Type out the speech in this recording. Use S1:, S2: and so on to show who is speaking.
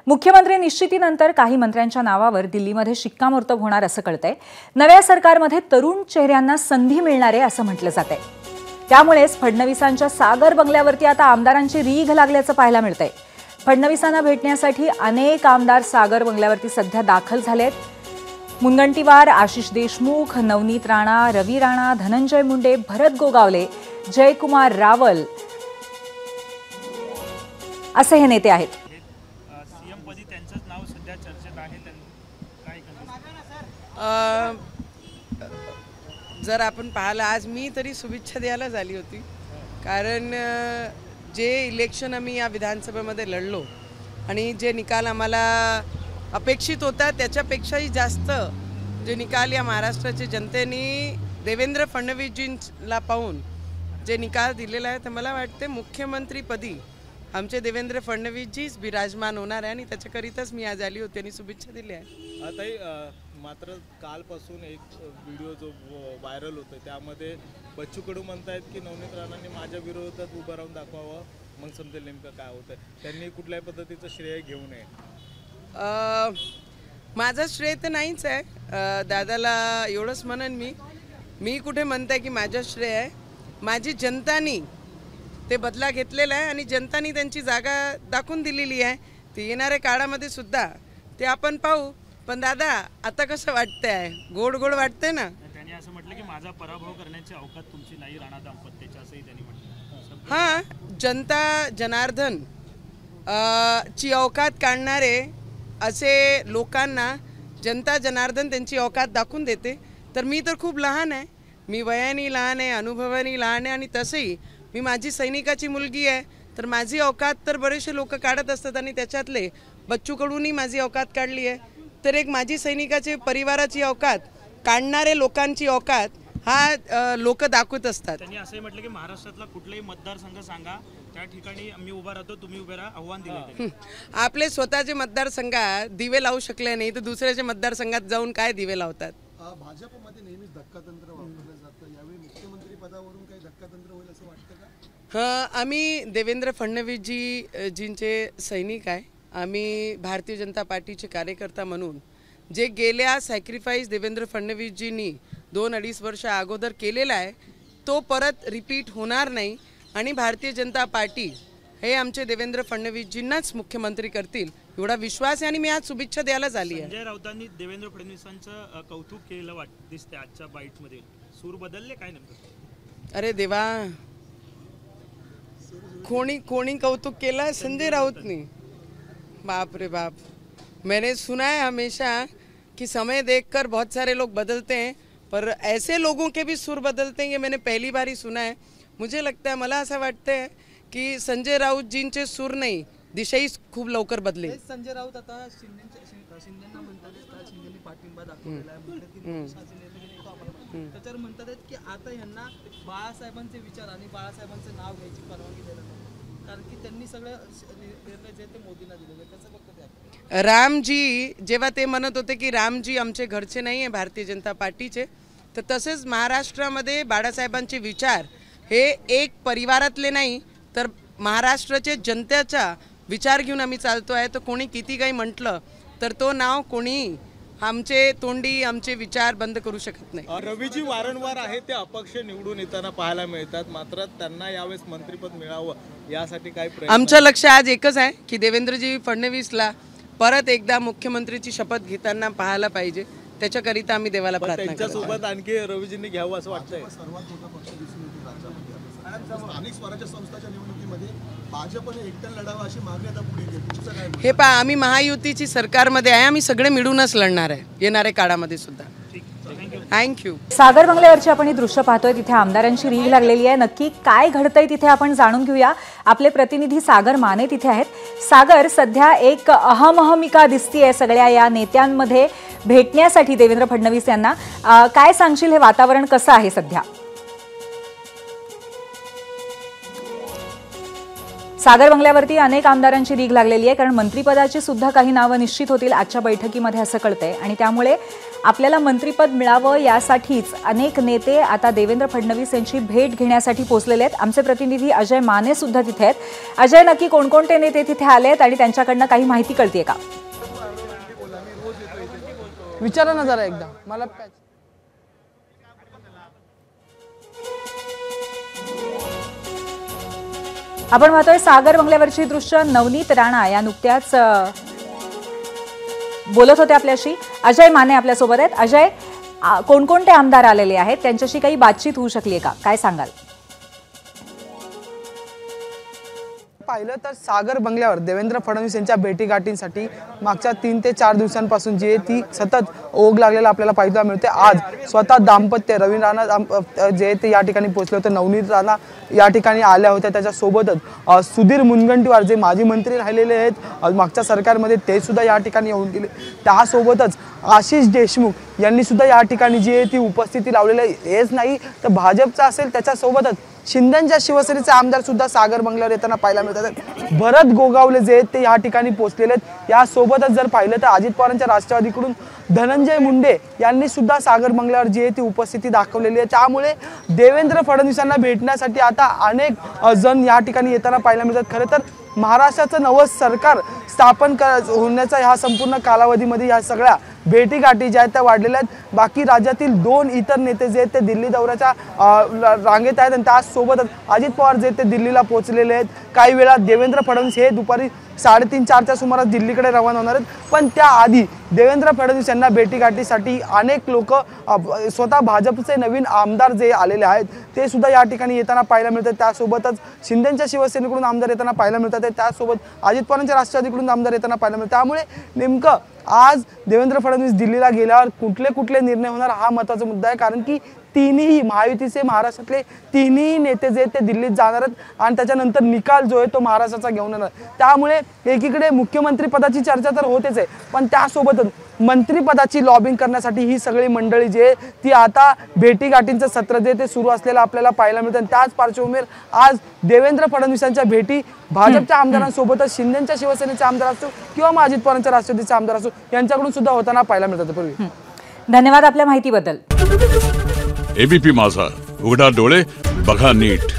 S1: मुख्यमंत्री निश्चितीनंतर काही मंत्र्यांच्या नावावर दिल्लीमध्ये शिक्कामोर्तब होणार असं कळतंय। नव्या सरकारमध्ये तरुण चेहऱ्यांना संधी मिळणार आहे असं म्हटलं जातंय। त्यामुळेच फडणवीसांच्या सागर बंगल्यावरती आता आमदारांची रीघ लागल्याचं पाहायला मिळतंय। फडणवीसांना भेटण्यासाठी अनेक आमदार सागर बंगल्यावरती सध्या दाखल झालेत। मुनगंटीवार, आशिष देशमुख, नवनीत राणा, रवी राणा, धनंजय मुंडे, भरत गोगावले, जयकुमार रावल असे हे नेते आहेत।
S2: जर आपण पाहिलं, आज मी तरी शुभेच्छा द्यायला झाली होती, कारण जे इलेक्शन आम्ही या विधानसभेमध्ये लढलो आणि जे निकाल आम्हाला अपेक्षित होता त्याच्यापेक्षाही जास्त जे निकाल या महाराष्ट्राच्या जनतेने देवेंद्र फडणवीसजींना पाहून जे निकाल दिलेला आहे, तर मला वाटते मुख्यमंत्रीपदी आमचे देवेंद्र फडणवीसजीच विराजमान होणार आहे आणि त्याच्याकरिताच मी आज आली होती आणि शुभेच्छा दिल्या आहे।
S3: आताही मात्र कालपासून एक व्हिडिओ जो व्हायरल होतोय त्यामध्ये बच्चू कडू म्हणतायत की नवनीत राणांनी माझ्या विरोधात उभं राहून दाखवावं, मग समजेल नेमकं काय होतंय। त्यांनी कुठल्याही पद्धतीचं श्रेय घेऊ नये।
S2: माझं श्रेय तर नाहीच आहे, दादाला एवढंच म्हणन मी कुठे म्हणताय की माझं श्रेय आहे। माझी जनतानी ते बदला घेतलेला आहे आणि जनतानी त्यांची जागा दाखवून दिलेली आहे। ते येणाऱ्या काळामध्ये सुद्धा ते आपण पाहू। पण दादा, आता कसं वाटतंय? गोड गोड वाटतंय ना?
S4: त्यांनी असं म्हटलं की माझा पराभव करण्याची अवकात तुमची नाही राणा दाम्पत्याची, असंही त्यांनी म्हटलं।
S2: हां, जनता जनार्दन ची अवकात काढणारे असे लोकांना जनता जनार्दन त्यांची अवकात दाखवून देते। तर मी तर खूप लहान आहे, मी वयाने लहान आहे, अनुभवाने लहान आहे आणि तसंही मी माझी सैनिकाची मुलगी आहे, तर माझी अवकात तर बरेचसे लोक काढत असतात आणि त्याच्यातले बच्चू कडूंनी माझी अवकात काढली आहे। तर एक माझी सैनिकाचे परिवाराची अवकात काढणारे लोकांची अवकात हा लोक दाखवत असतात।
S4: त्यांनी असंही म्हटलं की महाराष्ट्रातला कुठलाही मतदारसंघ सांगा, त्या ठिकाणी मी उभा राहतो, तुम्ही उभे राहा, आव्हान दिले।
S2: आपले स्वतःचे मतदारसंघात दिवे लावू शकले नाही तर दुसऱ्याच्या मतदारसंघात जाऊन काय दिवे लावतात?
S5: भाजपमध्ये नेहमीच धक्कातंत्र वापरलं जातं, यावेळी मुख्यमंत्री पदावरून काही धक्कातंत्र होईल असं वाटतं का?
S2: हां, आम्ही देवेंद्र फडणवीसजींचे सैनिक आहे। आम्ही भारतीय जनता पार्टीचे कार्यकर्ता म्हणून जे गेल्या सॅक्रिफाईस देवेंद्र फडणवीसजींनी 2-2.5 वर्ष अगोदर केलेला आहे तो परत रिपीट होणार नाही आणि भारतीय जनता पार्टी हे आमचे देवेंद्र फडणवीसजींनाच मुख्यमंत्री करतील एवढा विश्वास आहे आणि मी आज शुभेच्छा द्यायला झाली आहे।
S4: संजय राऊतांनी देवेंद्र फडणवीसांचं कौतुक केलं दिसते आजच्या बाईटमध्ये, सूर बदलले काय नेमकं?
S2: अरे देवा, कोणी कौतुक केला? संजय राऊतनी? बाप रे बाप, मैंने सुना है हमेशा कि समय देखकर बहुत सारे लोग बदलते हैं, पर ऐसे लोगों के भी सुर बदलते हैं ये मैंने पहली बार ही सुना है। मुझे लगता है, मला असं वाटतं की संजय राऊतजींचे सूर नाही, दिशाही खूप लवकर बदले।
S5: संजय राऊत आता शिंदेंना म्हणतात, शिंदेंनी पाठिंबा दाखवलेला आहे, त्याच्यावर म्हणतात की आता यांना बाळासाहेबांचे विचार आणि बाळासाहेबांचं नाव घ्यायची परवानगी देणार नाही, कारण की त्यांनी सगळं निर्णय जे ते मोदींना दिलेले। कसं बघतात?
S2: रामजी जेव्हा ते म्हणत होते की रामजी आमचे घरचे नाही आहे भारतीय जनता पार्टीचे, तर तसेच महाराष्ट्रामध्ये बाळासाहेबांचे विचार हे एक परिवारातले नाही तर महाराष्ट्राचे जनतेचा विचार घेऊन आम्ही चालतो आहे। तर कोणी किती काही म्हटलं तर तो नाव कोणी आमचे तोंडी आमचे विचार बंद करू शकत नाही।
S3: रवीजी वारंवार आहे ते अपक्ष निवडून येताना पाहायला मिळतात, मात्र त्यांना यावेळेस मंत्रिपद मिळावं यासाठी काय प्रयत्न?
S2: आमचं लक्ष आज एकच आहे की देवेंद्रजी फडणवीसला परत एकदा मुख्यमंत्रीची शपथ घेताना पाहायला पाहिजे, त्याच्याकरिता आम्ही देवाला प्रार्थना करतो।
S3: त्यांच्यासोबत आणखी रवीजींनी घ्यावं असं वाटतंय?
S5: सर्वात मोठा पक्ष दिसून येतो राज्यामध्ये, स्थानिक स्वराज्य संस्थांच्या निवडणुकीमध्ये भाजपने एकट्याने लढावं अशी मागणी आता पुढे येते।
S2: हे पहा, आम्ही महायुतीची सरकारमध्ये आहे, आम्ही सगळे मिळूनच लढणार आहे येणाऱ्या काळामध्ये सुद्धा। थँक्यू।
S1: सागर बंगल्यावरची आपण ही दृश्य पाहतोय, तिथे आमदारांची रीघ लागलेली आहे। नक्की काय घडतंय तिथे आपण जाणून घेऊया। आपले प्रतिनिधी सागर माने तिथे आहेत। सागर, सध्या एक अहमहमिका दिसतीये सगळ्या या नेत्यांमध्ये भेटण्यासाठी देवेंद्र फडणवीस यांना, काय सांगशील? हे वातावरण कसं आहे सध्या? सागर बंगल्यावरती अनेक आमदारांची रीग लागलेली आहे, कारण मंत्रिपदाची सुद्धा काही नावं निश्चित होतील आजच्या बैठकीमध्ये असं कळतंय. आणि त्यामुळे आपल्याला मंत्रिपद मिळावं यासाठीच अनेक नेते आता देवेंद्र फडणवीस यांची भेट घेण्यासाठी पोहोचलेले आहेत. आमचे प्रतिनिधी अजय माने सुद्धा तिथे आहेत. अजय, नक्की कोणकोणते नेते तिथे आलेत आणि त्यांच्याकडनं काही माहिती कळतेय का?
S6: विचारा ना जरा एकदा मला.
S1: आपण पाहतोय सागर बंगल्यावरची दृश्य. नवनीत राणा या नुकत्याच बोलत होते आपल्याशी. अजय माने आपल्यासोबत आहेत. अजय, कोणकोणते आमदार आलेले आहेत, त्यांच्याशी काही बातचीत होऊ शकली का, काय सांगाल?
S6: पाहिलं तर सागर बंगल्यावर देवेंद्र फडणवीस यांच्या भेटीगाठींसाठी मागच्या 3 ते 4 दिवसांपासून जी ती सतत ओघ लागलेला आपल्याला पाहायला मिळते. आज स्वतः दाम्पत्य रवी राणा जे ते या ठिकाणी पोहोचले होते. नवनीत राणा या ठिकाणी आल्या होत्या. त्याच्यासोबतच सुधीर मुनगंटीवार जे माजी मंत्री राहिलेले आहेत मागच्या सरकारमध्ये, ते सुद्धा या ठिकाणी येऊन गेले. त्यासोबतच आशिष देशमुख यांनी सुद्धा या ठिकाणी जी आहे ती उपस्थिती लावलेली आहे. हेच नाही तर भाजपचा असेल त्याच्यासोबतच शिंदेच्या शिवसेनेचे आमदार सुद्धा सागर बंगल्यावर येताना पाहायला मिळतात. भरत गोगावले जे आहेत ते या ठिकाणी पोहोचलेले आहेत. यासोबतच जर पाहिलं तर अजित पवारांच्या राष्ट्रवादीकडून धनंजय मुंडे यांनी सुद्धा सागर बंगल्यावर जी आहे ती उपस्थिती दाखवलेली आहे. त्यामुळे देवेंद्र फडणवीसांना भेटण्यासाठी आता अनेक जण या ठिकाणी येताना पाहायला मिळतात. खरं तर महाराष्ट्राचं नवं सरकार स्थापन होण्याचा ह्या संपूर्ण कालावधीमध्ये ह्या सगळ्या भेटीगाठी ज्या आहेत त्या वाढलेल्या आहेत. बाकी राज्यातील 2 इतर नेते जे आहेत ते दिल्ली दौऱ्याच्या रांगेत आहेत आणि त्यासोबतच अजित पवार जे ते दिल्लीला पोहोचलेले आहेत. काही वेळा देवेंद्र फडणवीस हे दुपारी 3:30-4च्या सुमारास दिल्लीकडे रवाना होणार आहेत. पण त्याआधी देवेंद्र फडणवीस यांना भेटीगाठीसाठी अनेक लोक स्वतः भाजपचे नवीन आमदार जे आलेले आहेत ते सुद्धा या ठिकाणी येताना पाहायला मिळतात. त्यासोबतच शिंदेच्या शिवसेनेकडून आमदार येताना पाहायला मिळतात. त्यासोबत अजित पवारांच्या राष्ट्रवादीकडून आमदार येताना पाहायला मिळतात. त्यामुळे नेमकं आज देवेंद्र फडणवीस दिल्लीला गेल्यावर कुठले निर्णय होणार हा महत्त्वाचा मुद्दा आहे. कारण की तिन्ही महायुतीचे महाराष्ट्रातले तिन्ही नेते जे ते दिल्लीत जाणार आहेत आणि त्याच्यानंतर निकाल जो आहे तो महाराष्ट्राचा घेऊन येणार. त्यामुळे एकीकडे मुख्यमंत्री पदाची चर्चा तर होतेच आहे, पण त्यासोबतच मंत्रिपदाची लॉबिंग करण्यासाठी ही सगळी मंडळी जी आहे ती आता भेटीगाठींचं सत्र जे ते सुरू असलेलं आपल्याला पाहायला मिळतं. त्याच पार्श्वभूमीवर आज देवेंद्र फडणवीसांच्या भेटी भाजपच्या आमदारांसोबतच शिंदेच्या शिवसेनेचे आमदार असो किंवा अजित पवारांच्या राष्ट्रवादीचे आमदार असो यांच्याकडून सुद्धा होताना पाहायला मिळतात. पूर्वी
S1: धन्यवाद आपल्या माहितीबद्दल.
S7: एबीपी माझा, उघडा डोळे बघा नीट.